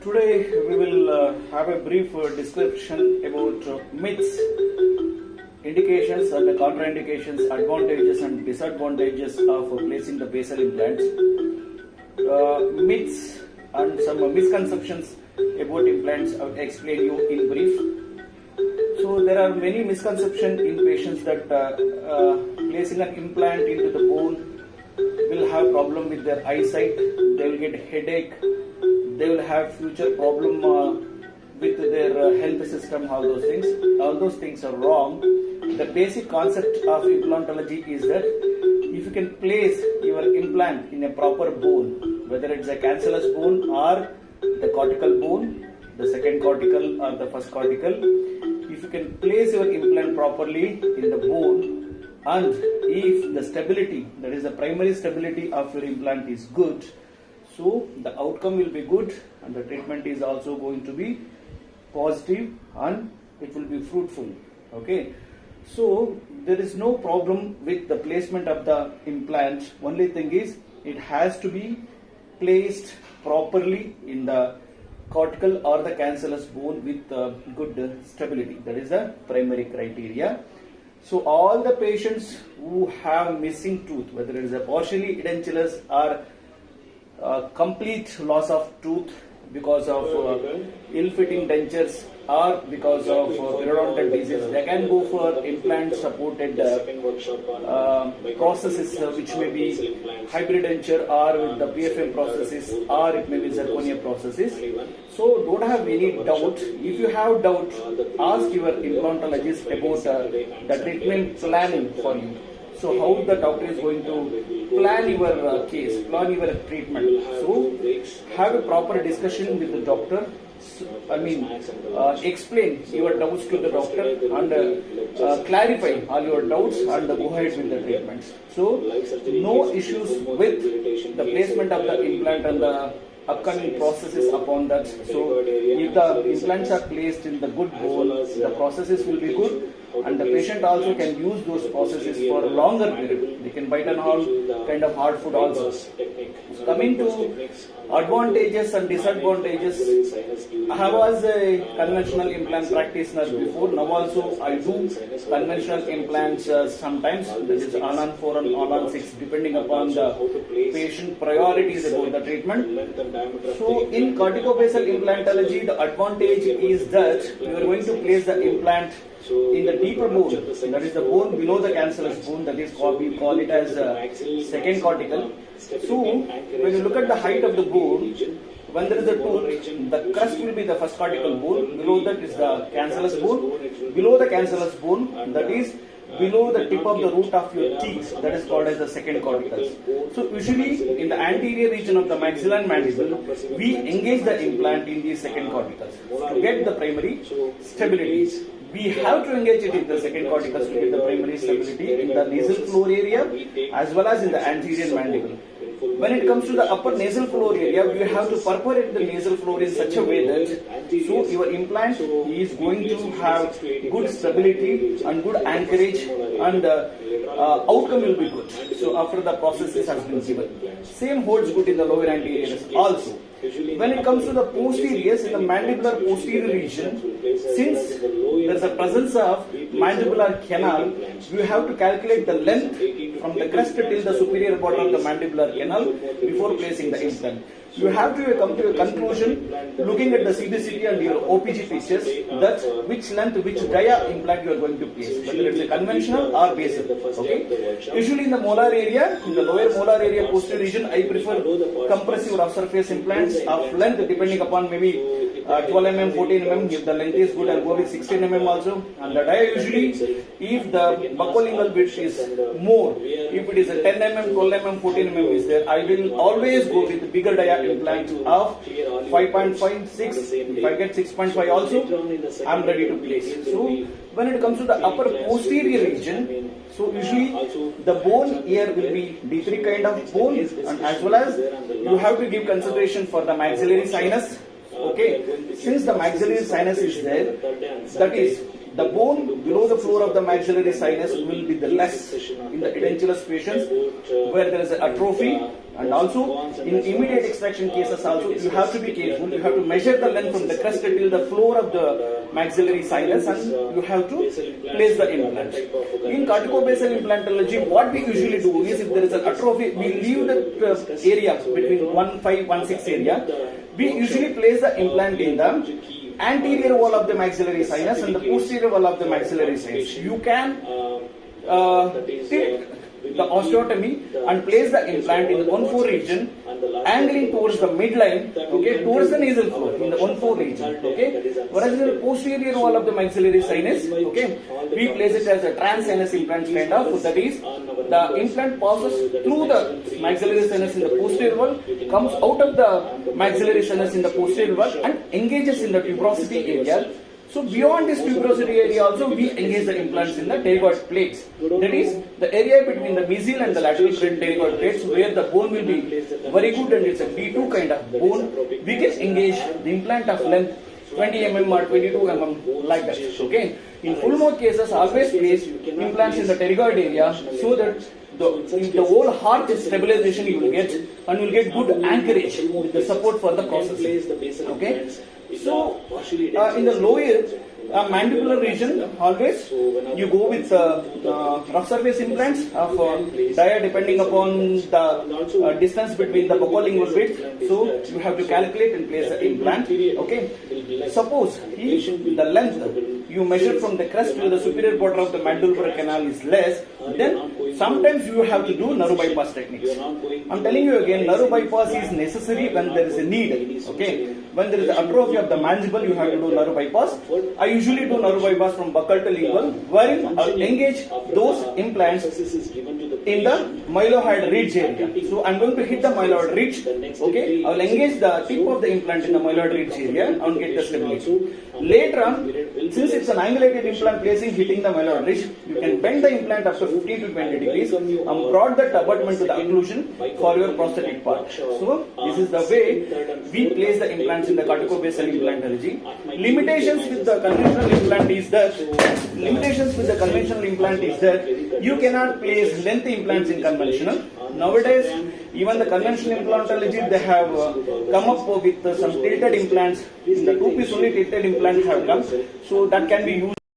Today we will have a brief description about myths, indications and contraindications, advantages and disadvantages of placing the basal implants, myths and some misconceptions about implants. I will explain you in brief. So there are many misconceptions in patients that placing an implant into the bone will have problem with their eyesight, they will get headache, they will have future problem with their health system, all those things are wrong. The basic concept of implantology is that if you can place your implant in a proper bone, whether it's a cancellous bone or the cortical bone, the second cortical or the first cortical, if you can place your implant properly in the bone, and if the stability, that is the primary stability of your implant is good, so the outcome will be good and the treatment is also going to be positive and it will be fruitful. Okay, so there is no problem with the placement of the implant. Only thing is it has to be placed properly in the cortical or the cancellous bone with good stability. That is the primary criteria. So all the patients who have missing tooth, whether it is a partially edentulous or complete loss of tooth because of ill-fitting dentures or because of periodontal disease, they can go for implant supported processes which may be hybrid denture or with the PFM processes, or it may be zirconia processes. So don't have any doubt. If you have doubt, ask your implantologist about the treatment planning for you. So how the doctor is going to plan your case, plan your treatment. So have a proper discussion with the doctor. Explain your doubts to the doctor and clarify all your doubts and go ahead with the treatments. So no issues with the placement of the implant and the upcoming processes upon that. So if the implants are placed in the good bone, the processes will be good, and the patient also can use those processes for a longer period. They can bite on all kind of hard food also. So coming to advantages and disadvantages, I was a conventional implant practitioner before. Now also I do conventional implants sometimes. This is on 4 and on 6 depending upon the patient priorities about the treatment. So in corticobasal implantology, the advantage is that you are going to place the implant in the deeper bone, that is the bone below the cancellous bone, that is we call it as second cortical. So when you look at the height of the bone, when there is a tooth, the crest will be the first cortical bone, below that is the cancellous bone, below the cancellous bone, that is below the tip of the root of your teeth, that is called as the second corticals. So usually in the anterior region of the maxilla and mandible, we engage the implant in these second corticals to get the primary stability. We have to engage it in the second corticals to get the primary stability in the nasal floor area as well as in the anterior mandible. When it comes to the upper nasal floor area, we have to perforate the nasal floor in such a way that so your implant is going to have good stability and good anchorage, and outcome will be good. So after the processes has been given, same holds good in the lower anteriors also. When it comes to the posteriors, in the mandibular posterior region, since there is a presence of mandibular canal, you have to calculate the length from the crest till the superior border of the mandibular canal before placing the implant. You have to come to a conclusion looking at the CBCT and your OPG pictures that which length, which dia implant you are going to place, whether it's a conventional or basal. Okay. Usually in the molar area, in the lower molar area posterior region, I prefer compressive rough surface implants of length depending upon maybe 12 mm, 14 mm. If the length is good, I'll go with 16 mm also. And the dia usually, if the buccolingual width is more, if it is a 10 mm, 12 mm, 14 mm is there, I will always go with the bigger dia implant of 5.5, 6. If I get 6.5 also, I'm ready to place. So when it comes to the upper posterior region, so usually the bone here will be D3 kind of bone, and as well as you have to give consideration for the maxillary sinus. Okay, since the maxillary sinus is there, that is the bone below the floor of the maxillary sinus will be the less in the edentulous patients where there is an atrophy, and also in immediate extraction cases also you have to be careful. You have to measure the length from the crest till the floor of the maxillary sinus, and you have to place the implant. In corticobasal implantology, what we usually do is, if there is an atrophy, we leave the area between 1.5-1.6 area. We usually place the implant in the anterior wall of the maxillary sinus and the posterior wall of the maxillary sinus. You can tilt the osteotomy and place the implant in the 1-4 region, angling towards the midline, okay, towards the nasal floor in the 1-4 region, okay. Whereas in the posterior wall of the maxillary sinus, okay, we place it as a transsinus implant kind of. That is, the implant passes through the maxillary sinus in the posterior wall, comes out of the maxillary sinus in the posterior wall, and engages in the tuberosity area. So beyond this tuberosity area also we engage the implants in the pterygoid plates. That is the area between the mesial and the lateral pterygoid plates where the bone will be very good and it's a D2 kind of bone. We can engage the implant of length 20 mm or 22 mm like that. Okay. In full mouth cases, always place implants in the pterygoid area so that the whole heart stabilization you will get, and will get good anchorage with the support for the process. Okay. So, in the lower mandibular region, always you go with rough surface implants of dia depending upon the distance between the buccolingual width. So, you have to calculate and place the implant. Okay. Suppose if the length you measure from the crest to the superior border of the mandibular canal is less, then sometimes you have to do narrow bypass techniques. I'm telling you again, narrow bypass is necessary when there is a need. Okay. When there is an atrophy of the mandible, you have to do narrow bypass. I usually do narrow bypass from buccal to lingual, wherein I engage those implants in the mylohyoid ridge area. So I'm going to hit the mylohyoid ridge. Okay, I will engage the tip of the implant in the mylohyoid ridge area and get the stability. Later on, since it's an angulated implant placing hitting the mylohyoid ridge, you can bend the implant up to 15 to 20 degrees and brought the abutment to the occlusion for your prosthetic part. So this is the way we place the implants in the corticobasal implantology. Limitations with the conventional implant is that you cannot place lengthy implants in conventional. Nowadays, even the conventional implantology, they have come up with some tilted implants. In the two-piece only tilted implants have come, so that can be used.